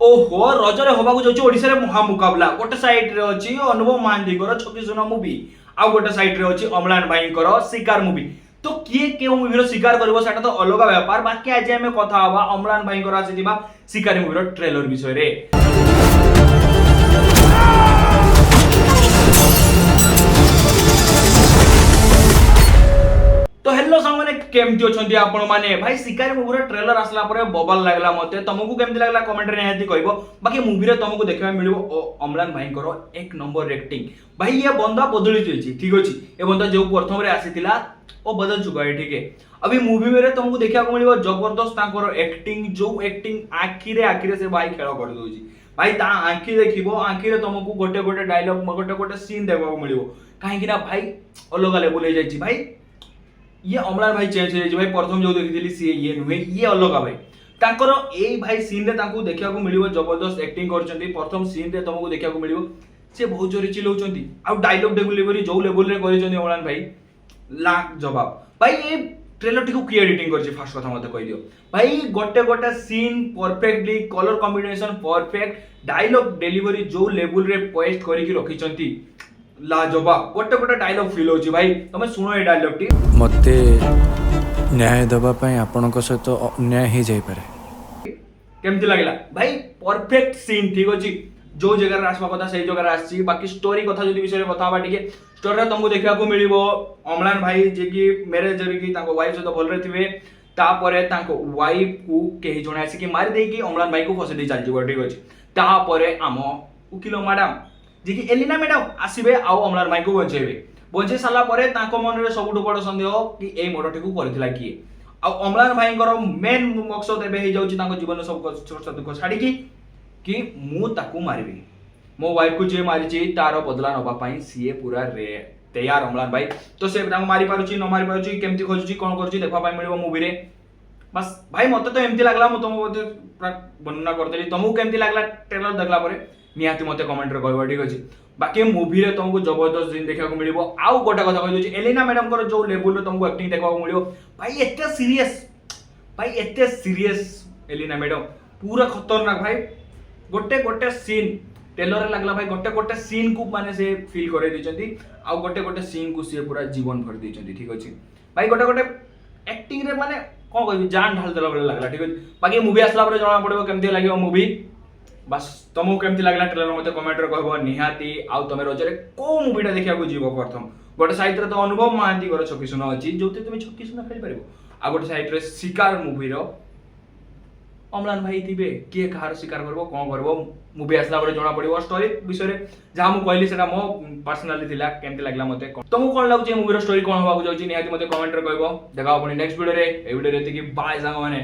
ओहो रजरे होबाकू जाउची ओडिसा रे महामुकाबला गोटे साइड रे अछि अनुभव महांती कर छकी सुना मूवी आ गोटे साइड रे अछि अमलान भाई कर शिकार मूवी। तो किए के मूवी रो शिकार करबो सेटा तो अलग व्यापार। बाकी आज हमें कथा हवा अमलान भाई कर आसीथिबा शिकार मूवी रो ट्रेलर विषय रे। तो हेलो सांग माने केमती अछंती आपण माने भाई शिकारी मूवी रो ट्रेलर आसला परे बबल लागला मते तुमको केमती लागला कमेंट रे निहाती कहबो। बाकी मूवी रे तुमको देखबा मिलिबो अमलान भाई करो एक नंबर एक्टिंग। भाई ये बंदा बदली जाईची ठीक अछि। ए बंदा जो प्रथम रे आसीतिला ओ बदल चुका है ठीक है। अभी मूवी में तुमको देखा को मिलिबो जबरदस्त ताकर एक्टिंग जो एक्टिंग आखिरे से भाई खेल कर दोजी। भाई ता आंखी देखिबो आंखी रे तुमको गोटे गोटे डायलॉग गोटे गोटे सीन देखबा को मिलिबो काहे कि ना भाई अलग लेवल हो जाईची। भाई ये अमलान भाई चेंज हो भाई प्रथम जो देखी सी ये नुहे ये अलग भाई तांकर ए भाई सीन रे तांको देखा को मिलिबो जबरदस्त एक्टिंग करचंती। प्रथम सीन रे तुमको देखा को मिलिबो से बहुत जोरे चिल्लाउचंती आ डायलॉग डिलीवरी जो लेवल रे करिचंती अमलान भाई लाख जवाब। भाई ये ट्रेलर टी को की एडिटिंग करछि फास्ट कथा मते कहि दियो भाई गोटे गोटे scene perfectly colour combination perfect dialogue delivery जो लेवल रे पोस्ट करी की रखिचंती लाजवाब गोटे गोटे डायलॉग फील होची। भाई तमे सुनो ए डायलॉग टी मते न्याय दबा पई आपनक सहित अन्याय ही जाई पारे केमती लागला भाई परफेक्ट सीन ठीक अछि जो जगह आसवा कथा सही जगह आसी। बाकी स्टोरी कथा जदि विषय में बतावा टिके स्टोरी तुमको देखा को मिलिबो अमलान भाई जे कि मैरिज जरी की ताको वाइफ सहित भल रे थिबे तापरे ताको वाइफ को केही जणे आसी कि मारि देई कि अमलान भाई को फसे दे चल जिवो ठीक अछि। तापरे आम उकिल मैडम जे कि एलिना मैडम आसीबे आ अमलान भाई को बचेबे बचे साला परे ताको मन रे सबुठु बड़ संदेह कि एई मर्डर को करथिला किए आ अमलान भाई कर मेन मकसद एबे हे जाउची ताको जीवन सब कष्ट दुख छाडी कि मु ताकू मारिबी मो वाइफ को जे मारिची तार बदला नबा पई सीए पूरा रे तैयार अमलान भाई। तो से ताको मारि पारुची न मारि पारुची केमती खोजुची कोन करूची देखा पई मिलिबो मूवी रे बस। भाई मते तो एमती लागला मु तुमको वर्णना करदेली तुमको केमती लागला ट्रेलर देखला परे निहाती मते कमेंट रे कहबो ठीक अछि। बाकी मूवी रे तुमको जबरदस्त सीन देखा को मिलिबो आउ गोटा कथा कहि दोची एलिना मैडम कर जो लेवल रे तुमको एक्टिंग देखा को मिलिबो भाई एते सीरियस एलिना मैडम पूरा खतरनाक। भाई गोटे गोटे सीन ट्रेलर रे लागला भाई गोटे गोटे सीन को माने से फील करे दिचंती आ गोटे गोटे सीन को से पूरा जीवन भर दिचंती ठीक अछि। भाई गोटे गोटे एक्टिंग रे माने कोन कहबी जान ढाल देला बले लागला ठीक अछि। बाकी मूवी आसला परे जणा पड़िबो केमती लागियो मूवी बस तुमको केमती लागला ट्रेलर मते कमेंट रे कहबो निहाती आ तमे रोजरे को मूवीटा देखिया को जीवो प्रथम गोटे साइड रे तो अनुभव महांती कर छकी सुना अछि जोते तुमे छकी सुना खेली परबो आ गोटे साइड रे शिकार मूवी रो अमलान भाई थिबे के कहार शिकार करबो कोन करबो मूवी आसला परे जणा पड़िबो स्टोरी विषय रे जा मु कहली सेटा मो पर्सनली थिला केमती लागला मते तुमको कोन लागुची मूवी रो स्टोरी कोन होबाकू जाउची निहाती मते कमेंट रे कहबो। देखाओ पुनी नेक्स्ट वीडियो रे ए वीडियो रे कि बाय सांग माने।